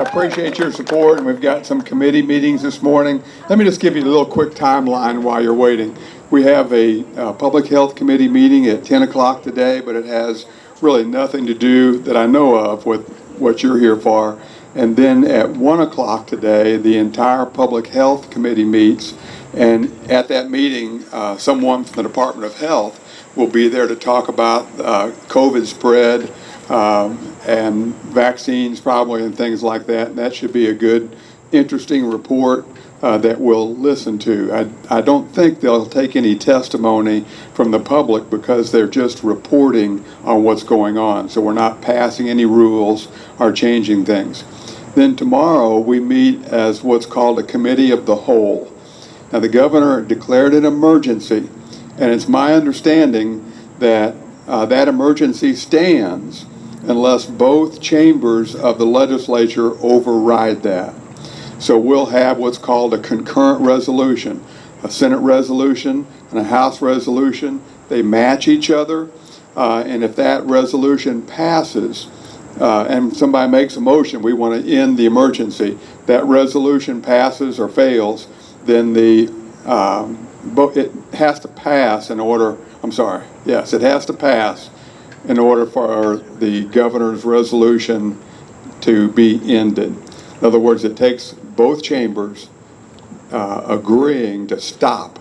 I appreciate your support, and we've got some committee meetings this morning. Let me just give you a little quick timeline while you're waiting. We have a Public Health Committee meeting at 10 o'clock today, but it has really nothing to do that I know of with what you're here for. And then at 1 o'clock today, the entire Public Health Committee meets, and at that meeting, someone from the Department of Health will be there to talk about COVID spread, and vaccines probably and things like that. And that should be a good, interesting report that we'll listen to. I don't think they'll take any testimony from the public because they're just reporting on what's going on. So we're not passing any rules or changing things. Then tomorrow we meet as what's called a committee of the whole. Now the governor declared an emergency, and it's my understanding that that emergency stands unless both chambers of the legislature override that. So we'll have what's called a concurrent resolution, a Senate resolution and a House resolution. They match each other, and if that resolution passes, and somebody makes a motion, we want to end the emergency, that resolution passes or fails, then it has to pass in order, it has to pass in order for the governor's resolution to be ended. In other words, it takes both chambers agreeing to stop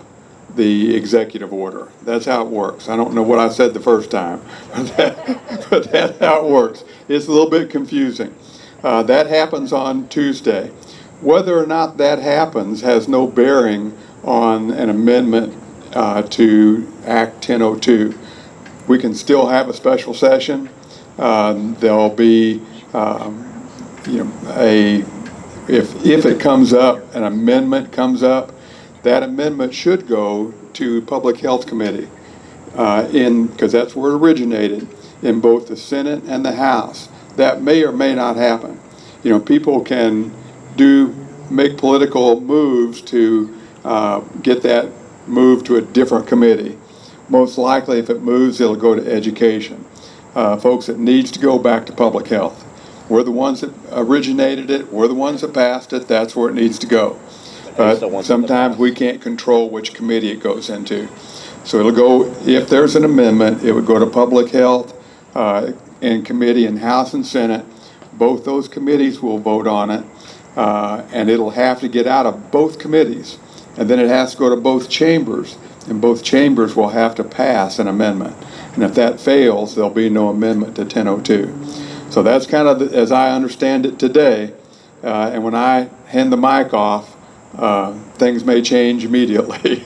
the executive order. That's how it works. I don't know what I said the first time, but that's how it works. It's a little bit confusing. That happens on Tuesday. Whether or not that happens has no bearing on an amendment to Act 1002. We can still have a special session. There'll be, if it comes up, an amendment comes up, that amendment should go to Public Health Committee, because that's where it originated, in both the Senate and the House. That may or may not happen. People can make political moves to get that moved to a different committee. Most likely, if it moves, it'll go to education. Folks, it needs to go back to public health. We're the ones that originated it. We're the ones that passed it. That's where it needs to go. But sometimes we can't control which committee it goes into. So it'll go, if there's an amendment, it would go to public health in committee in House and Senate. Both those committees will vote on it, and it'll have to get out of both committees. And then it has to go to both chambers, and both chambers will have to pass an amendment. And if that fails, there'll be no amendment to 1002. So that's kind of, as I understand it today, and when I hand the mic off, things may change immediately.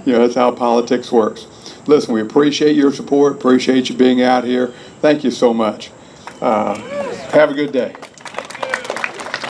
That's how politics works. Listen, we appreciate your support, appreciate you being out here. Thank you so much. Have a good day.